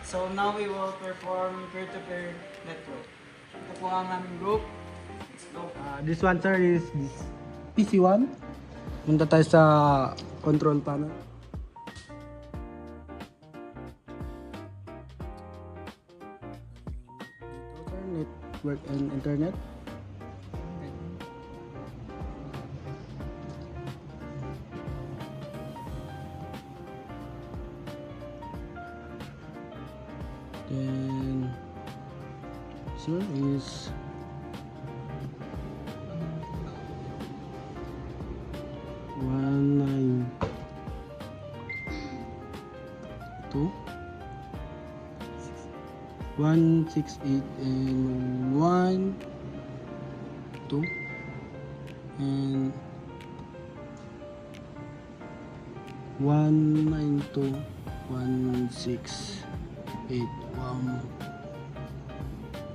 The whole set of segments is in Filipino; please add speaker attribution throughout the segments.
Speaker 1: So now we will perform peer-to-peer network. Ito po ang aming group. Let's go.
Speaker 2: This one sir is this PC1. Punta tayo sa control panel. Dito sir, network and internet. Then sir is two 168 and 1 2 and 192 168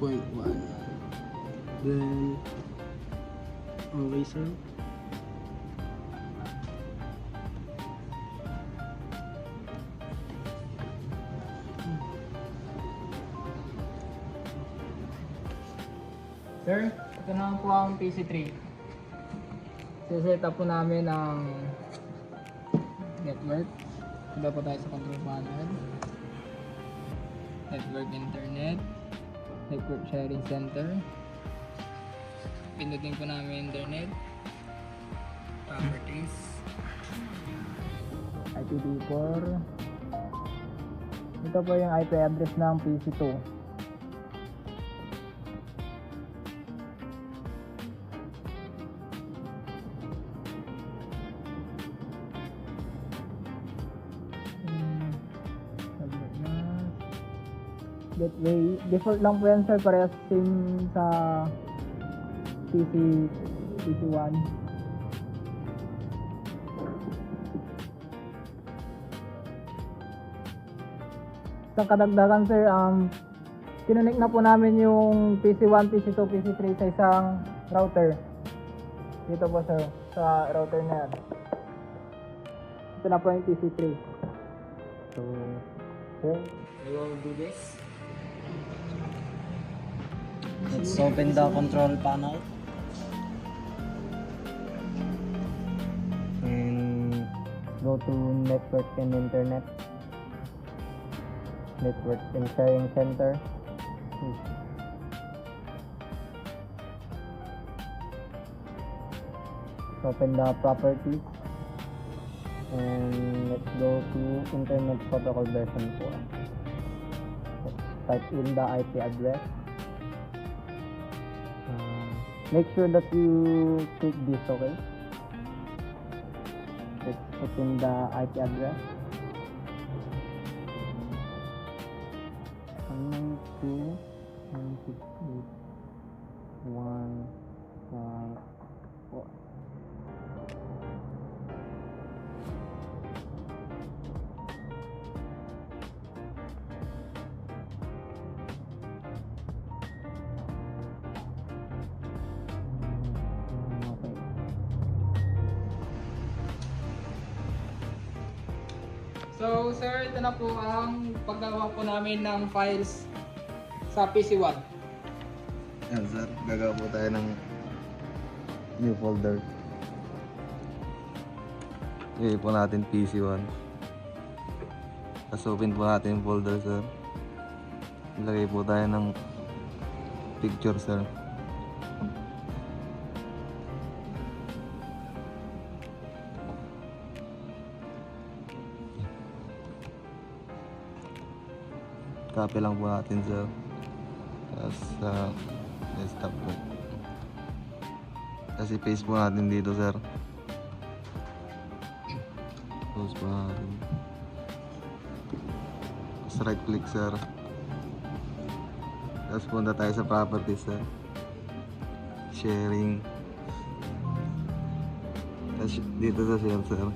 Speaker 2: 1.1. Then okay sir.
Speaker 1: Sir, ito naman po ang PC3. Set up po namin ang network. Punta po tayo sa control panel. Network internet. Network sharing center. Pindutin po namin internet. Properties. IPv4. Ito po yung IP address ng PC2. Gateway, default lang po yan sir, parehas same sa PC1. Sa kadagdagan sir, kinonect na po namin yung PC1, PC2, PC3 sa isang router. Dito po sir, sa router na yan. Ito na po yung PC3. So, sir, we will do this.
Speaker 3: Let's open the control panel and go to network and internet, network and sharing center. Open the properties and let's go to internet protocol version 4. Let's type in the IP address. Make sure that you click this, okay? Let's put in the IP address. 192.168.1.4.
Speaker 1: So sir, ito na po ang paggawa po namin ng files sa PC1.
Speaker 4: Yan sir, gagawa po tayo ng new folder. Ilagay po natin PC1. Tapos open po natin yung folder sir. Ilagay po tayo ng picture sir. Copy lang po natin sir. Tapos sa desktop po. Kasi paste po natin dito sir. Close po natin. Tapos right click sir. Tapos punta tayo sa properties sir. Sharing. Tapos dito sa share sir.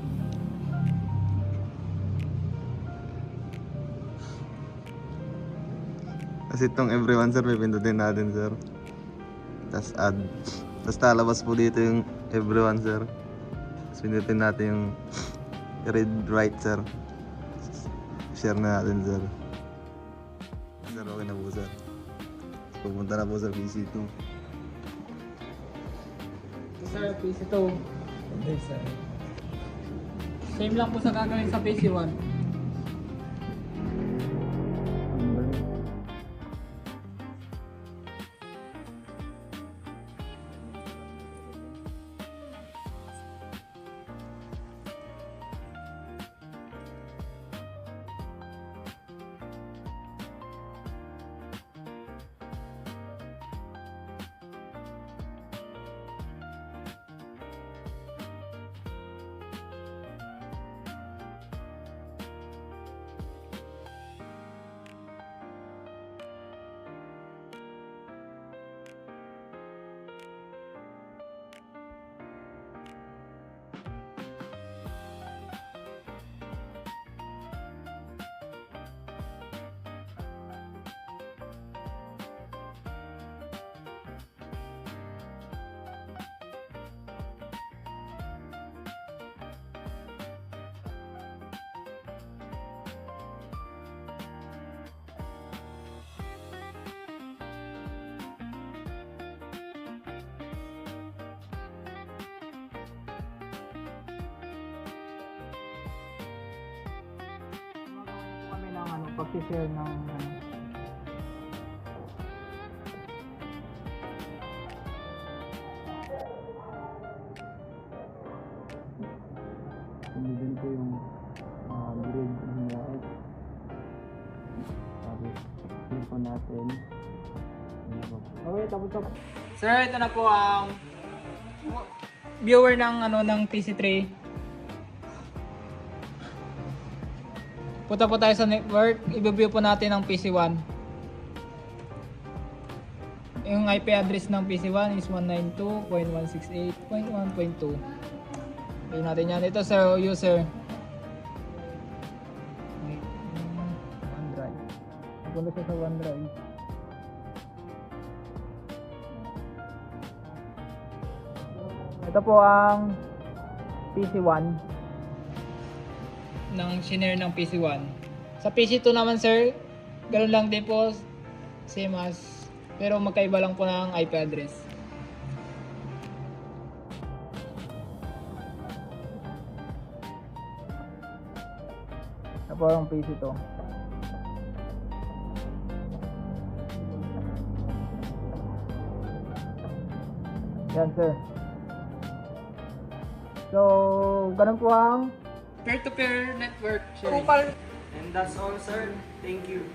Speaker 4: Kasi itong everyone sir, pipindutin natin sir. Tapos add. Tapos talabas po dito yung everyone sir. Tapos pindutin natin yung read write sir. Share na natin sir. okay na po sir. Pupunta na po sa PC2.
Speaker 1: Ito sir, PC2. Okay, sir. Same lang po sa gagawin sa PC1. Kami ng pag-share ng
Speaker 3: Din po yung grid ng white. Tapos, yun po natin.
Speaker 1: Okay, tapos na. Sir, ito na po ang viewer ng PC3. Punta po tayo sa network, i-view po natin ang PC1. Yung IP address ng PC1 is 192.168.1.2. Pili natin yan. Ito sa user. OneDrive. Punta siya sa OneDrive. Ito po ang PC1 ng shinare ng PC1. Sa PC2 naman sir, ganoon lang din po, same as, pero magkaiba lang po ng IP address. Ito po ang PC2. Yan sir. So, ganun po ang peer-to-peer network sharing.
Speaker 2: And that's all sir. Thank you.